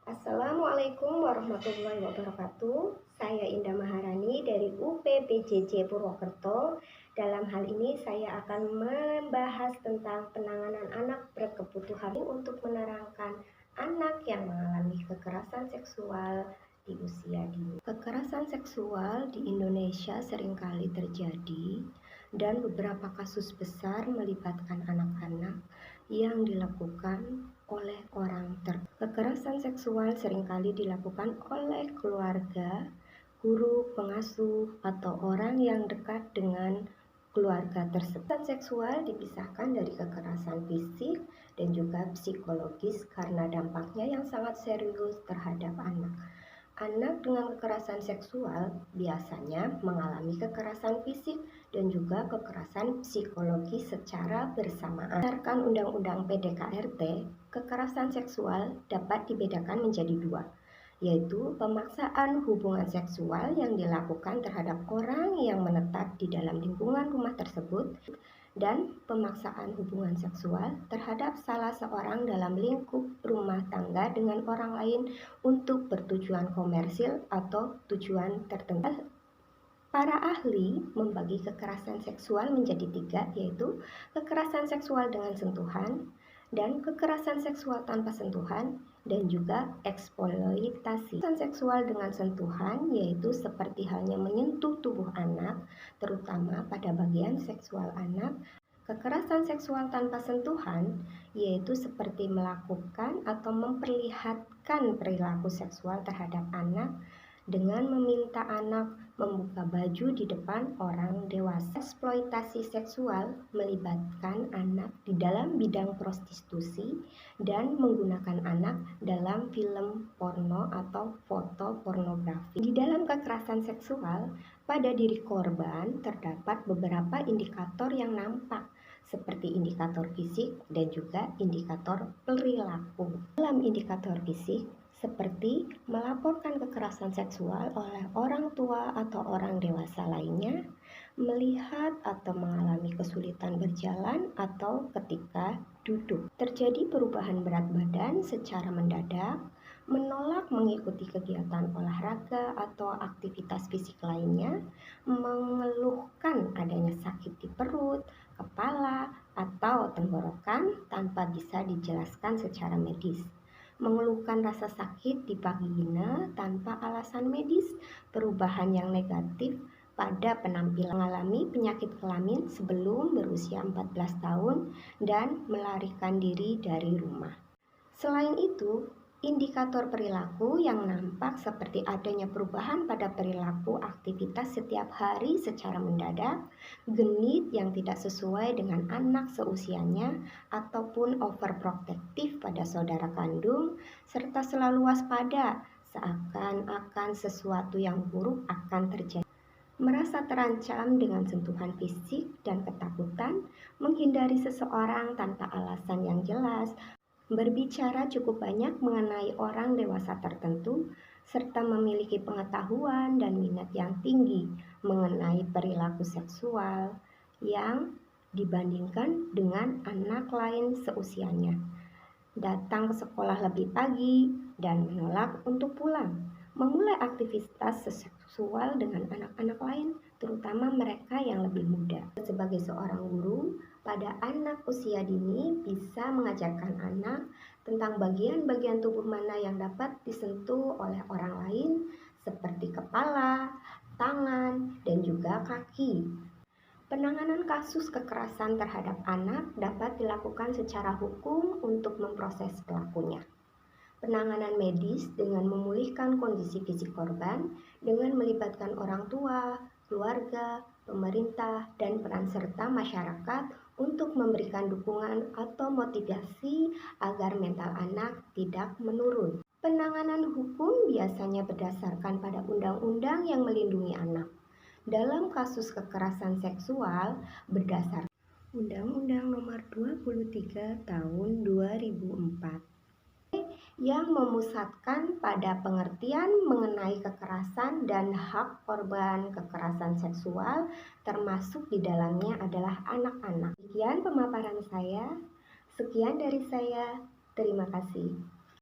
Assalamualaikum warahmatullahi wabarakatuh. Saya Indah Maharani dari UPPJJ Purwokerto. Dalam hal ini saya akan membahas tentang penanganan anak berkebutuhan untuk menerangkan anak yang mengalami kekerasan seksual di usia dini. Kekerasan seksual di Indonesia seringkali terjadi dan beberapa kasus besar melibatkan anak-anak yang dilakukan oleh orang tertentu. Kekerasan seksual seringkali dilakukan oleh keluarga, guru, pengasuh, atau orang yang dekat dengan keluarga tersebut. Kekerasan seksual dipisahkan dari kekerasan fisik dan juga psikologis karena dampaknya yang sangat serius terhadap anak. Anak dengan kekerasan seksual biasanya mengalami kekerasan fisik dan juga kekerasan psikologis secara bersamaan. Berdasarkan Undang-Undang PDKRT, kekerasan seksual dapat dibedakan menjadi dua, yaitu pemaksaan hubungan seksual yang dilakukan terhadap orang yang menetap di dalam lingkungan rumah tersebut dan pemaksaan hubungan seksual terhadap salah seorang dalam lingkup rumah tangga dengan orang lain untuk bertujuan komersil atau tujuan tertentu. Para ahli membagi kekerasan seksual menjadi tiga, yaitu kekerasan seksual dengan sentuhan, dan kekerasan seksual tanpa sentuhan, dan juga eksploitasi. Kekerasan seksual dengan sentuhan yaitu seperti halnya menyentuh tubuh anak, terutama pada bagian seksual anak. Kekerasan seksual tanpa sentuhan yaitu seperti melakukan atau memperlihatkan perilaku seksual terhadap anak dengan meminta anak membuka baju di depan orang dewasa. Eksploitasi seksual melibatkan anak di dalam bidang prostitusi dan menggunakan anak dalam film porno atau foto pornografi. Di dalam kekerasan seksual pada diri korban terdapat beberapa indikator yang nampak, seperti indikator fisik dan juga indikator perilaku. Dalam indikator fisik, seperti melaporkan kekerasan seksual oleh orang tua atau orang dewasa lainnya, melihat atau mengalami kesulitan berjalan atau ketika duduk, terjadi perubahan berat badan secara mendadak, menolak mengikuti kegiatan olahraga atau aktivitas fisik lainnya, mengeluhkan adanya sakit di perut, kepala, atau tenggorokan tanpa bisa dijelaskan secara medis, mengeluhkan rasa sakit di vagina tanpa alasan medis, perubahan yang negatif pada penampilan, mengalami penyakit kelamin sebelum berusia 14 tahun, dan melarikan diri dari rumah. Selain itu, indikator perilaku yang nampak seperti adanya perubahan pada perilaku aktivitas setiap hari secara mendadak, genit yang tidak sesuai dengan anak seusianya, ataupun overprotective pada saudara kandung, serta selalu waspada seakan-akan sesuatu yang buruk akan terjadi. Merasa terancam dengan sentuhan fisik dan ketakutan, menghindari seseorang tanpa alasan yang jelas, berbicara cukup banyak mengenai orang dewasa tertentu, serta memiliki pengetahuan dan minat yang tinggi mengenai perilaku seksual yang dibandingkan dengan anak lain seusianya. Datang ke sekolah lebih pagi dan menolak untuk pulang. Memulai aktivitas seksual dengan anak-anak lain, terutama mereka yang lebih muda. Sebagai seorang guru, pada anak usia dini bisa mengajarkan anak tentang bagian-bagian tubuh mana yang dapat disentuh oleh orang lain, seperti kepala, tangan, dan juga kaki. Penanganan kasus kekerasan terhadap anak dapat dilakukan secara hukum untuk memproses pelakunya. Penanganan medis dengan memulihkan kondisi fisik korban dengan melibatkan orang tua, keluarga, pemerintah, dan peran serta masyarakat untuk memberikan dukungan atau motivasi agar mental anak tidak menurun. Penanganan hukum biasanya berdasarkan pada undang-undang yang melindungi anak. Dalam kasus kekerasan seksual berdasarkan Undang-Undang Nomor 23 Tahun 2004 yang memusatkan pada pengertian mengenai kekerasan dan hak korban kekerasan seksual, termasuk di dalamnya adalah anak-anak. Sekian pemaparan saya, sekian dari saya, terima kasih.